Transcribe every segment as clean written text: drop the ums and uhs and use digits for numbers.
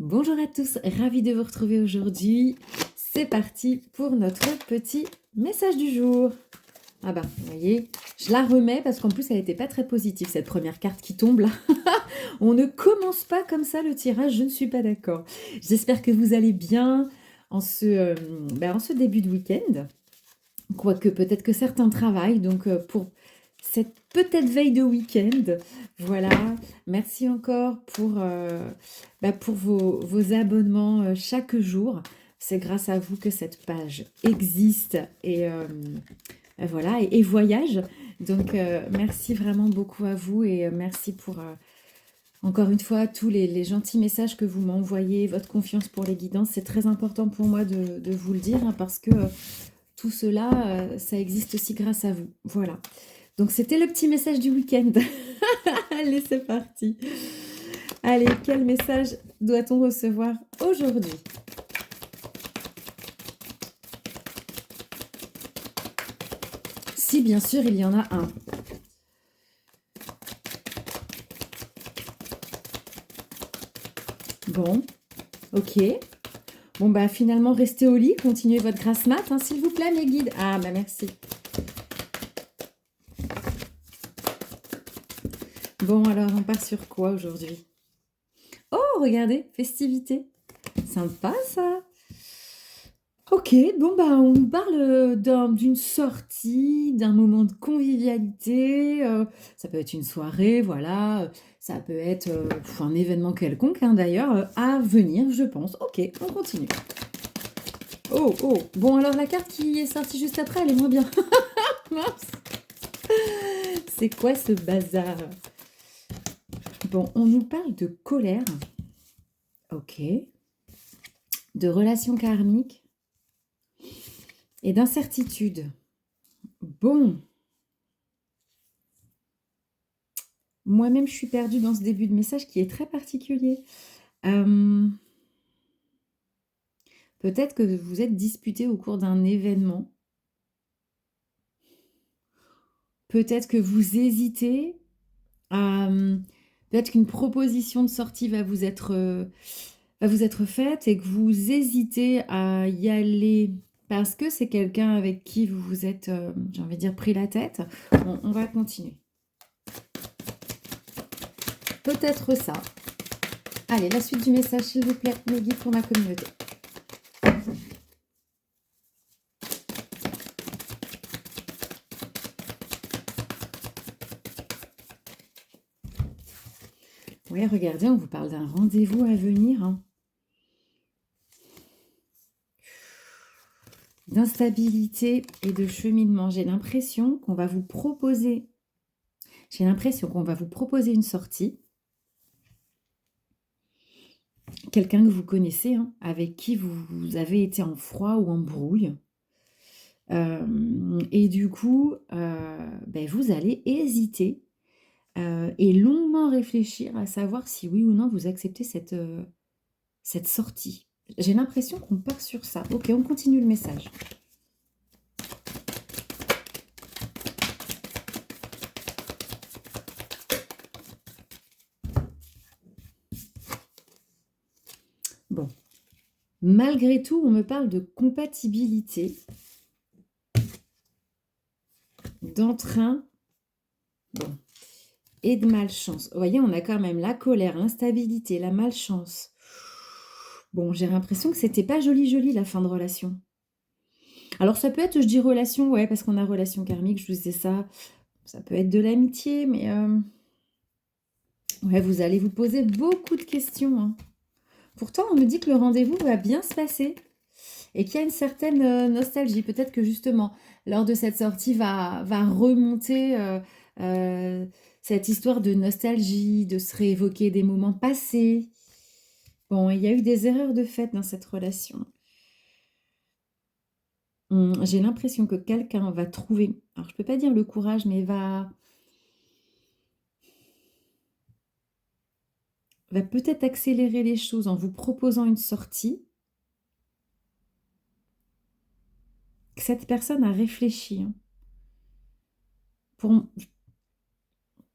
Bonjour à tous, ravie de vous retrouver aujourd'hui. C'est parti pour notre petit message du jour. Ah bah, vous voyez, je la remets parce qu'en plus elle n'était pas très positive cette première carte qui tombe là. On ne commence pas comme ça le tirage, je ne suis pas d'accord. J'espère que vous allez bien en ce début de week-end. Quoique peut-être que certains travaillent, donc pour cette peut-être veille de week-end, voilà. Merci encore pour vos abonnements chaque jour. C'est grâce à vous que cette page existe et voilà, et voyage. Donc merci vraiment beaucoup à vous et merci pour encore une fois tous les gentils messages que vous m'envoyez, votre confiance pour les guidances. C'est très important pour moi de vous le dire hein, parce que tout cela, ça existe aussi grâce à vous. Voilà. Donc c'était le petit message du week-end. Allez, c'est parti. Allez, quel message doit-on recevoir aujourd'hui? Si bien sûr il y en a un. Bon, ok. Bon bah finalement restez au lit, continuez votre grasse mat, hein, s'il vous plaît mes guides. Ah bah merci. Bon alors on part sur quoi aujourd'hui? Oh regardez, festivité. Sympa ça. Ok, bon bah on nous parle d'une sortie, d'un moment de convivialité. Ça peut être une soirée, voilà. Ça peut être un événement quelconque, hein, d'ailleurs, à venir, je pense. Ok, on continue. Oh, oh. Bon alors la carte qui est sortie juste après, elle est moins bien. Mince. C'est quoi ce bazar? Bon, on nous parle de colère. Ok. De relations karmiques et d'incertitude. Bon. Moi-même, je suis perdue dans ce début de message qui est très particulier. Peut-être que vous êtes disputé au cours d'un événement. Peut-être que vous hésitez à... Peut-être qu'une proposition de sortie va vous être faite et que vous hésitez à y aller parce que c'est quelqu'un avec qui vous vous êtes, j'ai envie de dire, pris la tête. Bon, on va continuer. Peut-être ça. Allez, la suite du message, s'il vous plaît, mes guides pour ma communauté. Oui, regardez, on vous parle d'un rendez-vous à venir. Hein. D'instabilité et de cheminement. J'ai l'impression qu'on va vous proposer... une sortie. Quelqu'un que vous connaissez, hein, avec qui vous avez été en froid ou en brouille. Et du coup, vous allez hésiter et longuement réfléchir à savoir si oui ou non vous acceptez cette sortie. J'ai l'impression qu'on part sur ça. Ok, on continue le message. Bon. Malgré tout, on me parle de compatibilité, d'entrain, bon, et de malchance. Vous voyez, on a quand même la colère, l'instabilité, la malchance. Bon, j'ai l'impression que c'était pas joli la fin de relation. Alors ça peut être, je dis relation, ouais, parce qu'on a relation karmique, je vous disais ça. Ça peut être de l'amitié, mais ouais, vous allez vous poser beaucoup de questions. Hein. Pourtant, on me dit que le rendez-vous va bien se passer et qu'il y a une certaine nostalgie. Peut-être que justement, lors de cette sortie, va remonter cette histoire de nostalgie, de se réévoquer des moments passés. Bon, il y a eu des erreurs de fait dans cette relation. J'ai l'impression que quelqu'un va trouver, alors je ne peux pas dire le courage, mais va peut-être accélérer les choses en vous proposant une sortie. Cette personne a réfléchi. Hein.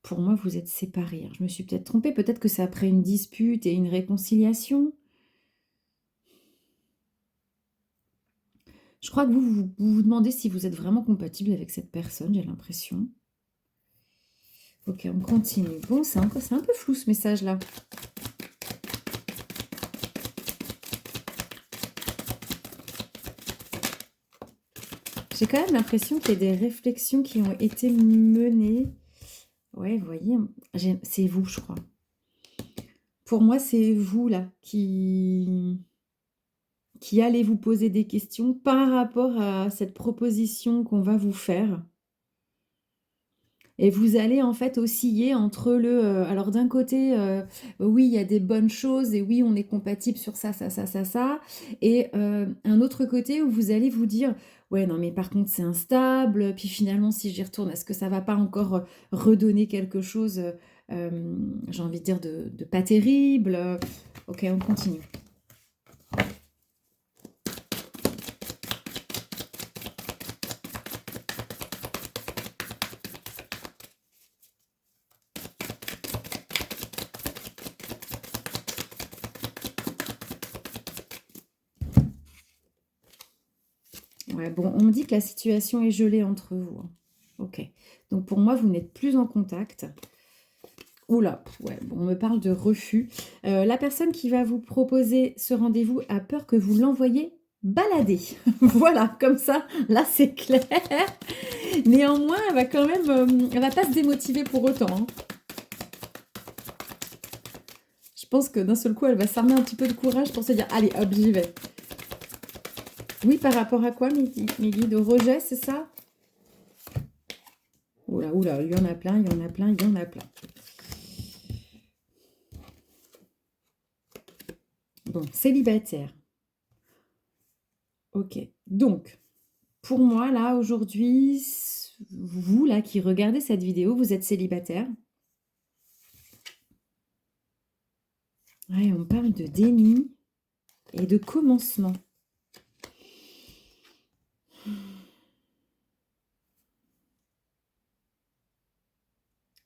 Pour moi, vous êtes séparés. Hein. Je me suis peut-être trompée. Peut-être que c'est après une dispute et une réconciliation. Je crois que vous demandez si vous êtes vraiment compatible avec cette personne, j'ai l'impression. Ok, on continue. Bon, c'est un peu flou ce message-là. J'ai quand même l'impression qu'il y a des réflexions qui ont été menées. Ouais, vous voyez, c'est vous, je crois. Pour moi, c'est vous, là, qui allez vous poser des questions par rapport à cette proposition qu'on va vous faire. Et vous allez en fait osciller entre alors d'un côté, oui, il y a des bonnes choses et oui, on est compatible sur ça, ça, ça, ça, ça. Et un autre côté où vous allez vous dire, ouais, non, mais par contre, c'est instable. Puis finalement, si j'y retourne, est-ce que ça va pas encore redonner quelque chose, j'ai envie de dire, de pas terrible. Ok, on continue. Ouais, bon, on me dit que la situation est gelée entre vous. Hein. Ok. Donc pour moi, vous n'êtes plus en contact. Oula, ouais, bon, on me parle de refus. La personne qui va vous proposer ce rendez-vous a peur que vous l'envoyiez balader. Voilà, comme ça, là c'est clair. Néanmoins, elle va quand même, elle va pas se démotiver pour autant. Hein. Je pense que d'un seul coup, elle va s'armer un petit peu de courage pour se dire, allez, hop, j'y vais. Oui, par rapport à quoi, Mélie, de rejet, c'est ça? Oula, oula, il y en a plein, il y en a plein, il y en a plein. Bon, célibataire. Ok, donc, pour moi, là, aujourd'hui, vous, là, qui regardez cette vidéo, vous êtes célibataire. Ouais, on parle de déni et de commencement.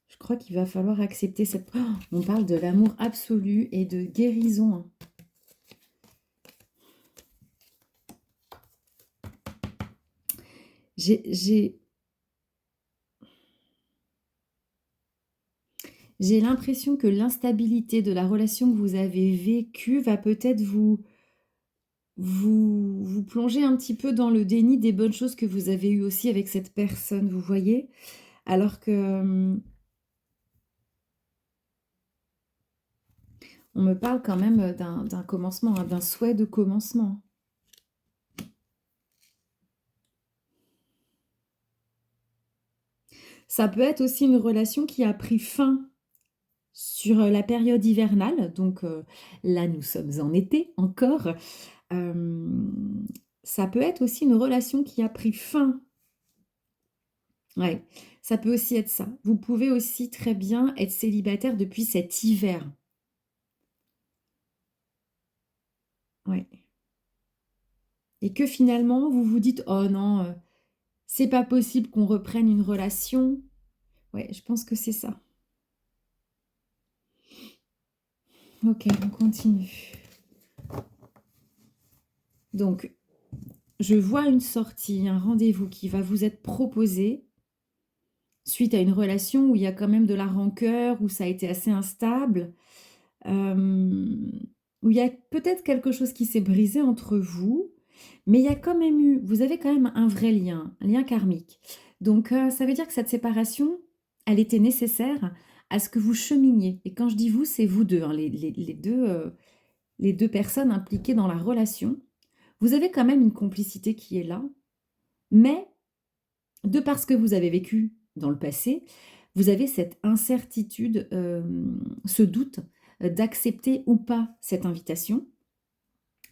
Je crois qu'il va falloir accepter cette... Oh, on parle de l'amour absolu et de guérison. Hein. J'ai l'impression que l'instabilité de la relation que vous avez vécue va peut-être vous plonger un petit peu dans le déni des bonnes choses que vous avez eues aussi avec cette personne, vous voyez? Alors que on me parle quand même d'un commencement, hein, d'un souhait de commencement. Ça peut être aussi une relation qui a pris fin sur la période hivernale, donc là nous sommes en été encore. Ça peut être aussi une relation qui a pris fin. Ouais, ça peut aussi être ça. Vous pouvez aussi très bien être célibataire depuis cet hiver. Ouais. Et que finalement, vous vous dites, oh non, c'est pas possible qu'on reprenne une relation. Ouais, je pense que c'est ça. Ok, on continue. Donc, je vois une sortie, un rendez-vous qui va vous être proposé suite à une relation où il y a quand même de la rancœur, où ça a été assez instable, où il y a peut-être quelque chose qui s'est brisé entre vous, mais il y a quand même eu, vous avez quand même un vrai lien, un lien karmique. Donc, ça veut dire que cette séparation, elle était nécessaire à ce que vous cheminiez. Et quand je dis vous, c'est vous deux, hein, les deux personnes impliquées dans la relation. Vous avez quand même une complicité qui est là, mais de par ce que vous avez vécu dans le passé, vous avez cette incertitude, ce doute d'accepter ou pas cette invitation.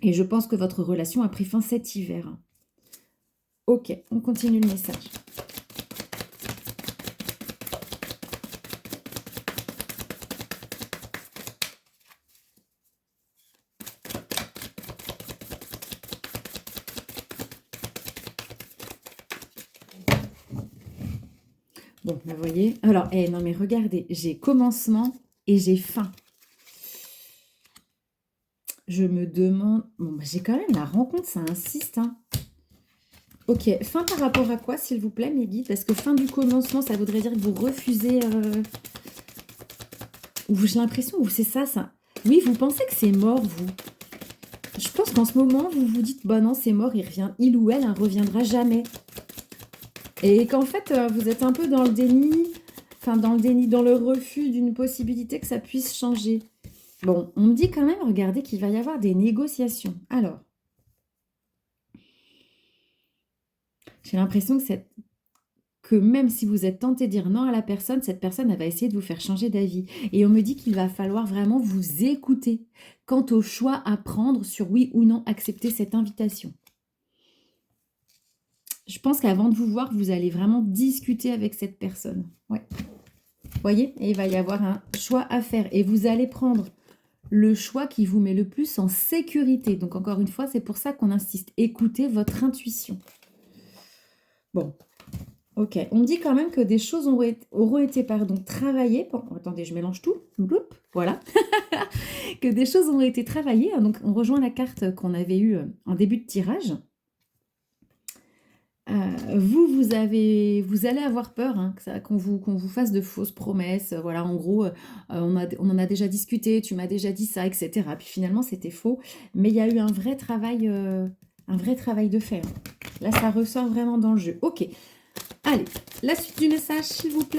Et je pense que votre relation a pris fin cet hiver. Ok, on continue le message. Bon, vous voyez. Alors, non mais regardez, j'ai commencement et j'ai fin. Je me demande... Bon, j'ai quand même la rencontre, ça insiste. Hein. Ok, fin par rapport à quoi, s'il vous plaît, mes guides? Parce que fin du commencement, ça voudrait dire que vous refusez... ou j'ai l'impression, ou c'est ça, ça. Oui, vous pensez que c'est mort, vous. Je pense qu'en ce moment, vous vous dites, bah non, c'est mort, il ou elle, ne reviendra jamais. Et qu'en fait, vous êtes un peu dans le déni, enfin dans le déni, dans le refus d'une possibilité que ça puisse changer. Bon, on me dit quand même, regardez, qu'il va y avoir des négociations. Alors, j'ai l'impression que même si vous êtes tenté de dire non à la personne, cette personne, elle va essayer de vous faire changer d'avis. Et on me dit qu'il va falloir vraiment vous écouter quant au choix à prendre sur oui ou non accepter cette invitation. Je pense qu'avant de vous voir, vous allez vraiment discuter avec cette personne. Ouais. Vous voyez? Et il va y avoir un choix à faire. Et vous allez prendre le choix qui vous met le plus en sécurité. Donc encore une fois, c'est pour ça qu'on insiste. Écoutez votre intuition. Bon, ok. On me dit quand même que des choses auront été travaillées. Bon, attendez, je mélange tout. Bloup, voilà. Que des choses auront été travaillées. Donc on rejoint la carte qu'on avait eue en début de tirage. Vous allez avoir peur hein, qu'on vous fasse de fausses promesses. Voilà, en gros, on en a déjà discuté, tu m'as déjà dit ça, etc. Puis finalement, c'était faux. Mais il y a eu un vrai travail de fait. Hein. Là, ça ressort vraiment dans le jeu. Ok. Allez, la suite du message, s'il vous plaît.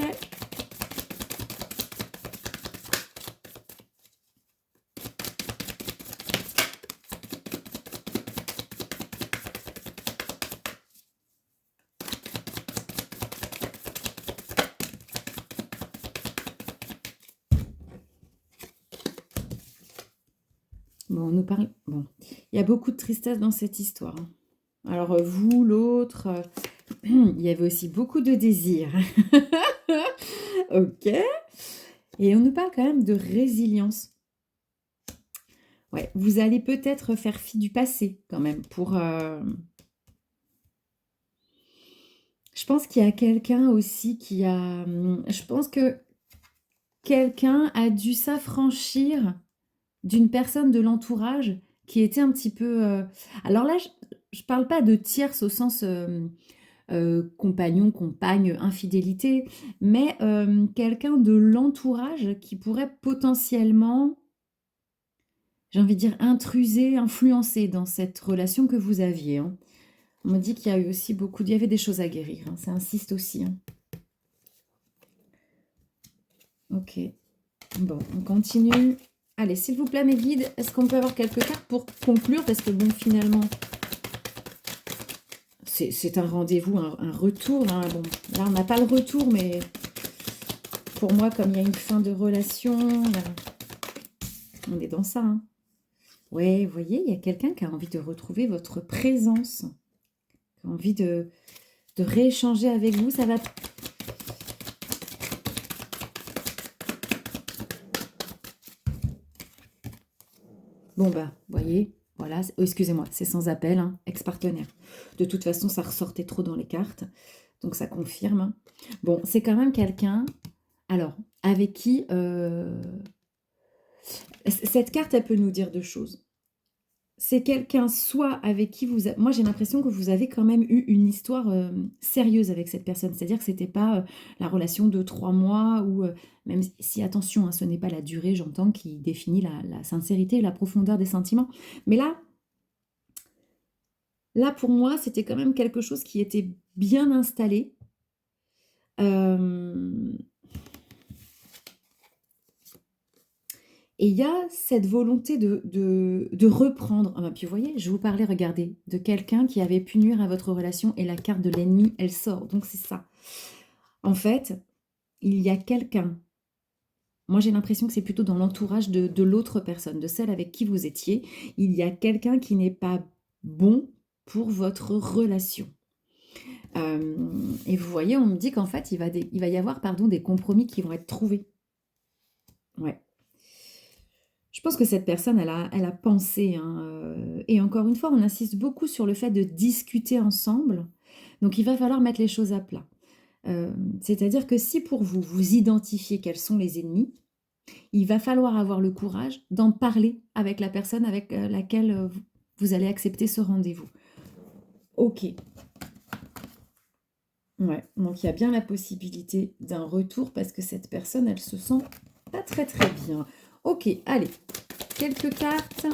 Bon, on nous parle... Bon, il y a beaucoup de tristesse dans cette histoire. Hein. Alors, vous, l'autre, il y avait aussi beaucoup de désir. Ok. Et on nous parle quand même de résilience. Ouais, vous allez peut-être faire fi du passé quand même pour... Je pense qu'il y a quelqu'un aussi qui a... Je pense que quelqu'un a dû s'affranchir d'une personne de l'entourage qui était un petit peu... Alors là, je parle pas de tierce au sens compagnon, compagne, infidélité, mais quelqu'un de l'entourage qui pourrait potentiellement, j'ai envie de dire, intruser, influencer dans cette relation que vous aviez. Hein. On m'a dit qu'il y a eu aussi il y avait des choses à guérir, hein. Ça insiste aussi. Hein. Ok. Bon, on continue. Allez, s'il vous plaît, mes guides, est-ce qu'on peut avoir quelques cartes pour conclure? Parce que bon, finalement, c'est un rendez-vous, un retour. Hein. Bon, là, on n'a pas le retour, mais pour moi, comme il y a une fin de relation, là, on est dans ça. Hein. Ouais, vous voyez, il y a quelqu'un qui a envie de retrouver votre présence, qui a envie de rééchanger avec vous. Ça va... Bon, bah, vous voyez, voilà. Oh, excusez-moi, c'est sans appel, hein, ex-partenaire. De toute façon, ça ressortait trop dans les cartes, donc ça confirme. Bon, c'est quand même quelqu'un, alors, avec qui... Cette carte, elle peut nous dire deux choses. C'est quelqu'un soit avec qui vous... Moi, j'ai l'impression que vous avez quand même eu une histoire sérieuse avec cette personne. C'est-à-dire que c'était pas la relation de 3 mois ou... même si, attention, hein, ce n'est pas la durée, j'entends, qui définit la sincérité et la profondeur des sentiments. Mais là pour moi, c'était quand même quelque chose qui était bien installé. Et il y a cette volonté de reprendre. Ah ben, puis vous voyez, je vous parlais, regardez, de quelqu'un qui avait pu nuire à votre relation et la carte de l'ennemi, elle sort. Donc c'est ça. En fait, il y a quelqu'un. Moi, j'ai l'impression que c'est plutôt dans l'entourage de l'autre personne, de celle avec qui vous étiez. Il y a quelqu'un qui n'est pas bon pour votre relation. Et vous voyez, on me dit qu'en fait, il va y avoir des compromis qui vont être trouvés. Ouais. Je pense que cette personne, elle a pensé. Hein, et encore une fois, on insiste beaucoup sur le fait de discuter ensemble. Donc, il va falloir mettre les choses à plat. C'est-à-dire que si pour vous, vous identifiez quels sont les ennemis, il va falloir avoir le courage d'en parler avec la personne avec laquelle vous allez accepter ce rendez-vous. Ok. Ouais, donc il y a bien la possibilité d'un retour parce que cette personne, elle se sent pas très très bien. Ok, allez, quelques cartes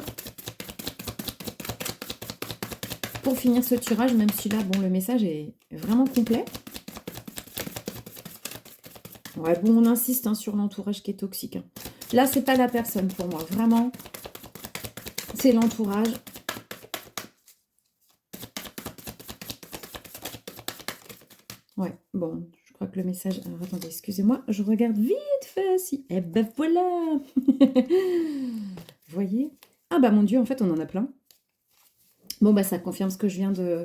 pour finir ce tirage, même si là, bon, le message est vraiment complet. Ouais, bon, on insiste hein, sur l'entourage qui est toxique. Hein. Là, c'est pas la personne pour moi, vraiment, c'est l'entourage. Ouais, bon, je crois que le message... Alors, attendez, excusez-moi, je regarde vite fait si... Eh ben voilà. Vous voyez? Ah bah mon Dieu, en fait, on en a plein. Bon, bah ça confirme ce que je viens de...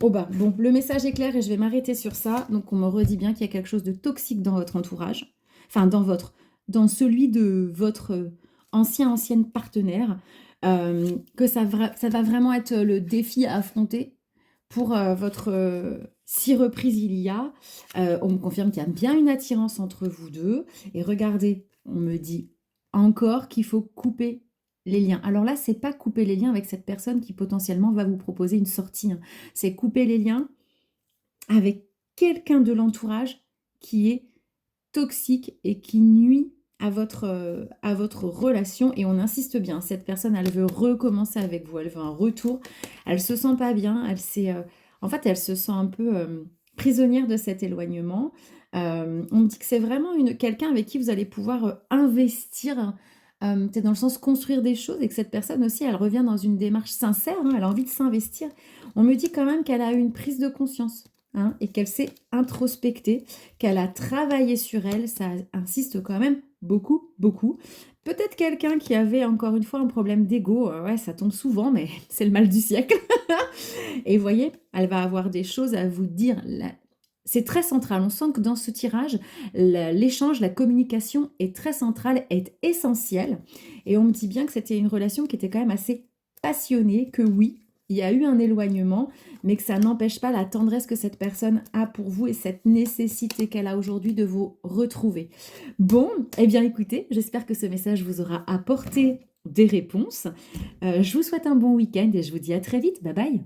Oh bah, bon, le message est clair et je vais m'arrêter sur ça. Donc, on me redit bien qu'il y a quelque chose de toxique dans votre entourage. Enfin, dans celui de votre ancienne partenaire. Que ça va vraiment être le défi à affronter pour votre... si reprise il y a. On me confirme qu'il y a bien une attirance entre vous deux. Et regardez, on me dit encore qu'il faut couper les liens. Alors là, c'est pas couper les liens avec cette personne qui potentiellement va vous proposer une sortie. Hein. C'est couper les liens avec quelqu'un de l'entourage qui est toxique et qui nuit à votre relation. Et on insiste bien, cette personne, elle veut recommencer avec vous, elle veut un retour. Elle se sent pas bien, en fait, elle se sent un peu prisonnière de cet éloignement. On me dit que c'est vraiment quelqu'un avec qui vous allez pouvoir investir, peut-être dans le sens construire des choses, et que cette personne aussi, elle revient dans une démarche sincère, hein, elle a envie de s'investir. On me dit quand même qu'elle a eu une prise de conscience. Hein, et qu'elle s'est introspectée, qu'elle a travaillé sur elle, ça insiste quand même beaucoup, beaucoup. Peut-être quelqu'un qui avait encore une fois un problème d'ego, ouais, ça tombe souvent, mais c'est le mal du siècle. Et vous voyez, elle va avoir des choses à vous dire. C'est très central, on sent que dans ce tirage, l'échange, la communication est très centrale, est essentielle. Et on me dit bien que c'était une relation qui était quand même assez passionnée, que oui, il y a eu un éloignement, mais que ça n'empêche pas la tendresse que cette personne a pour vous et cette nécessité qu'elle a aujourd'hui de vous retrouver. Bon, eh bien écoutez, j'espère que ce message vous aura apporté des réponses. Je vous souhaite un bon week-end et je vous dis à très vite. Bye bye.